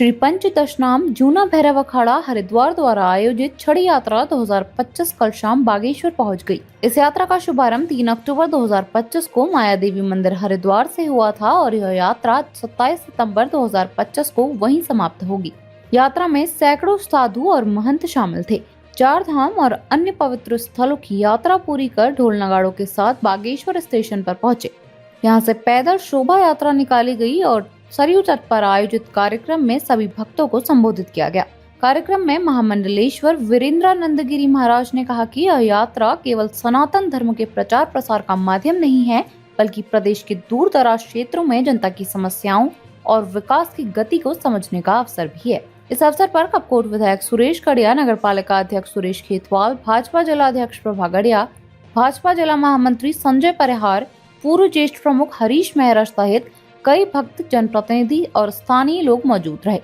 श्री पंचदशनाम जूना भैरव अखाड़ा हरिद्वार द्वारा आयोजित छड़ी यात्रा 2025 कल शाम बागेश्वर पहुंच गई। इस यात्रा का शुभारंभ 3 अक्टूबर 2025 को माया देवी मंदिर हरिद्वार से हुआ था और यह यात्रा 27 सितंबर 2025 को वहीं समाप्त होगी। यात्रा में सैकड़ों साधु और महंत शामिल थे। 4 धाम और अन्य पवित्र स्थलों की यात्रा पूरी कर ढोल नगाड़ों के साथ बागेश्वर स्टेशन पर पहुंचे। यहां से पैदल शोभा यात्रा निकाली गई और सरयू तट पर आयोजित कार्यक्रम में सभी भक्तों को संबोधित किया गया। कार्यक्रम में महामंडलेश्वर वीरेंद्रानंद गिरी महाराज ने कहा कि यह यात्रा केवल सनातन धर्म के प्रचार प्रसार का माध्यम नहीं है, बल्कि प्रदेश के दूर दराज क्षेत्रों में जनता की समस्याओं और विकास की गति को समझने का अवसर भी है। इस अवसर पर कपकोट विधायक सुरेश कड़िया, नगर पालिका अध्यक्ष सुरेश खेतवाल, भाजपा जिला अध्यक्ष प्रभा गड़िया, भाजपा जिला महामंत्री संजय परिहार, पूर्व ज्येष्ठ प्रमुख हरीश मेहरा सहित कई भक्त, जनप्रतिनिधि और स्थानीय लोग मौजूद रहे।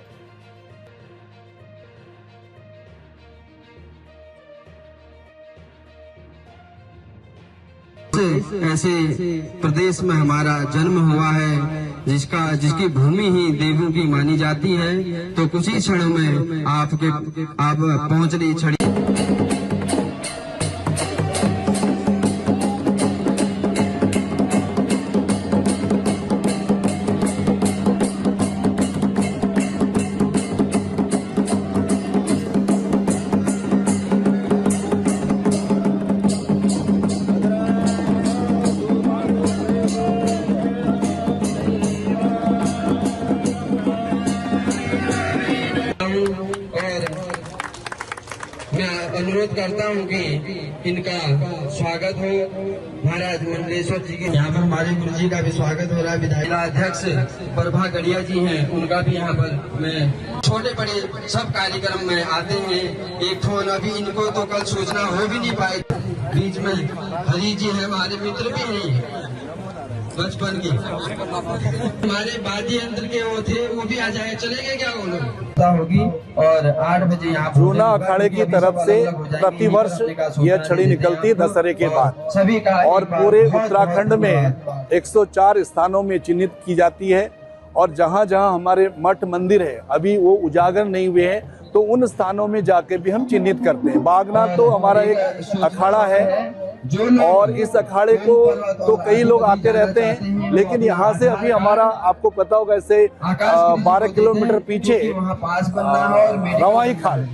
ऐसे प्रदेश में हमारा जन्म हुआ है जिसकी भूमि ही देवों की मानी जाती है, तो कुछ ही क्षणों में आप पहुंच रही छड़ी। मैं अनुरोध करता हूं कि इनका स्वागत हो। महाराज मंडलेश्वर जी के यहाँ पर हमारे गुरु जी का भी स्वागत हो रहा है। विधायक अध्यक्ष प्रभा गड़िया जी हैं, उनका भी यहाँ पर मैं छोटे बड़े सब कार्यक्रम में आते हैं। एक फोन अभी इनको तो कल सूचना हो भी नहीं पाई। बीच में हरी जी है, हमारे मित्र भी हैं बचपन की, हमारे वाद्य यंत्र के वो थे, वो भी आ जाए। चलेंगे क्या वो लोग होगी। और 8 बजे यहाँ जूना अखाड़े की तरफ से प्रतिवर्ष यह छड़ी निकलती दशहरे के बाद और पूरे उत्तराखंड में 104 स्थानों में चिन्हित की जाती है। और जहाँ जहाँ हमारे मठ मंदिर है अभी वो उजागर नहीं हुए हैं, तो उन स्थानों में जाके भी हम चिन्हित करते हैं। बागनाथ तो हमारा एक अखाड़ा है और इस अखाड़े को तो कई लोग आते रहते हैं, लेकिन यहाँ से अभी हमारा आपको पता होगा ऐसे 12 किलोमीटर पीछे रवाई खाल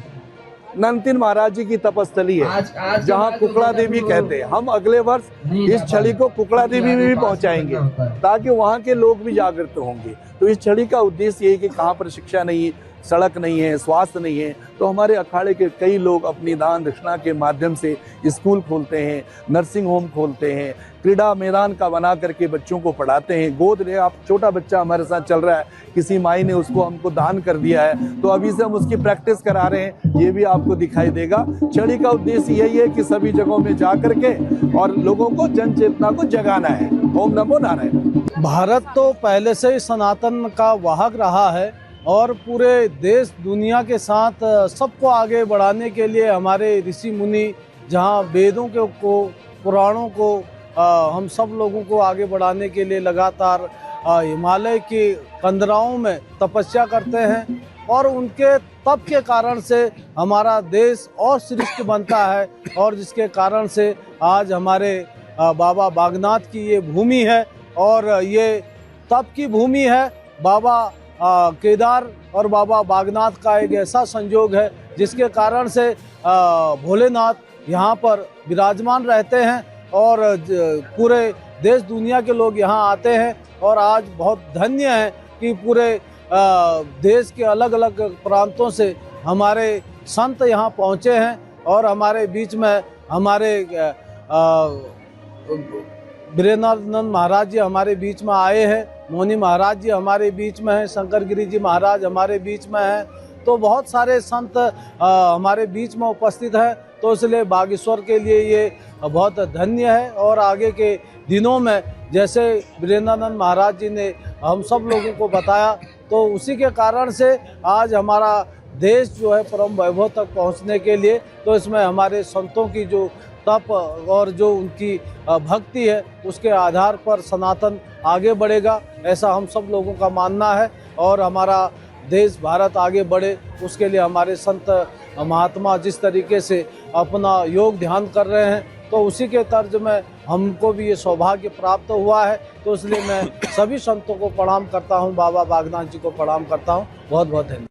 नंतिन महाराज जी की तपस्थली है, जहाँ कुकड़ा देवी कहते हैं। हम अगले वर्ष इस छड़ी को कुकड़ा देवी में भी पहुंचाएंगे ताकि वहाँ के लोग भी जागृत होंगे। तो इस छड़ी का उद्देश्य यही कि कहाँ पर शिक्षा नहीं है, सड़क नहीं है, स्वास्थ्य नहीं है, तो हमारे अखाड़े के कई लोग अपनी दान दक्षिणा के माध्यम से स्कूल खोलते हैं, नर्सिंग होम खोलते हैं, क्रीड़ा मैदान का बना करके बच्चों को पढ़ाते हैं। गोद ले आप छोटा बच्चा हमारे साथ चल रहा है, किसी माई ने उसको हमको दान कर दिया है, तो अभी से हम उसकी प्रैक्टिस करा रहे हैं, ये भी आपको दिखाई देगा। छड़ी का उद्देश्य यही है कि सभी जगहों में जा करके और लोगों को जन चेतना को जगाना है। ओम नमो नारायण। भारत तो पहले से ही सनातन का वाहक रहा है और पूरे देश दुनिया के साथ सबको आगे बढ़ाने के लिए हमारे ऋषि मुनि, जहाँ वेदों को पुराणों को हम सब लोगों को आगे बढ़ाने के लिए लगातार हिमालय की कंदराओं में तपस्या करते हैं और उनके तप के कारण से हमारा देश और श्रेष्ठ बनता है। और जिसके कारण से आज हमारे बाबा बागनाथ की ये भूमि है और ये तप की भूमि है। बाबा केदार और बाबा बागनाथ का एक ऐसा संयोग है जिसके कारण से भोलेनाथ यहाँ पर विराजमान रहते हैं और पूरे देश दुनिया के लोग यहाँ आते हैं। और आज बहुत धन्य है कि पूरे देश के अलग अलग प्रांतों से हमारे संत यहाँ पहुँचे हैं और हमारे बीच में हमारे वीरेंद्रानंद महाराज जी हमारे बीच में आए हैं, मोनी महाराज जी हमारे बीच में हैं, शंकर गिरी जी महाराज हमारे बीच में हैं। तो बहुत सारे संत हमारे बीच में उपस्थित हैं। तो इसलिए बागेश्वर के लिए ये बहुत धन्य है। और आगे के दिनों में जैसे वीरेंद्रानंद महाराज जी ने हम सब लोगों को बताया, तो उसी के कारण से आज हमारा देश जो है परम वैभव तक पहुंचने के लिए, तो इसमें हमारे संतों की जो तप और जो उनकी भक्ति है उसके आधार पर सनातन आगे बढ़ेगा, ऐसा हम सब लोगों का मानना है। और हमारा देश भारत आगे बढ़े, उसके लिए हमारे संत महात्मा जिस तरीके से अपना योग ध्यान कर रहे हैं, तो उसी के तर्ज में हमको भी ये सौभाग्य प्राप्त हुआ है। तो इसलिए मैं सभी संतों को प्रणाम करता हूँ, बाबा बागनाथ जी को प्रणाम करता हूँ। बहुत बहुत धन्यवाद।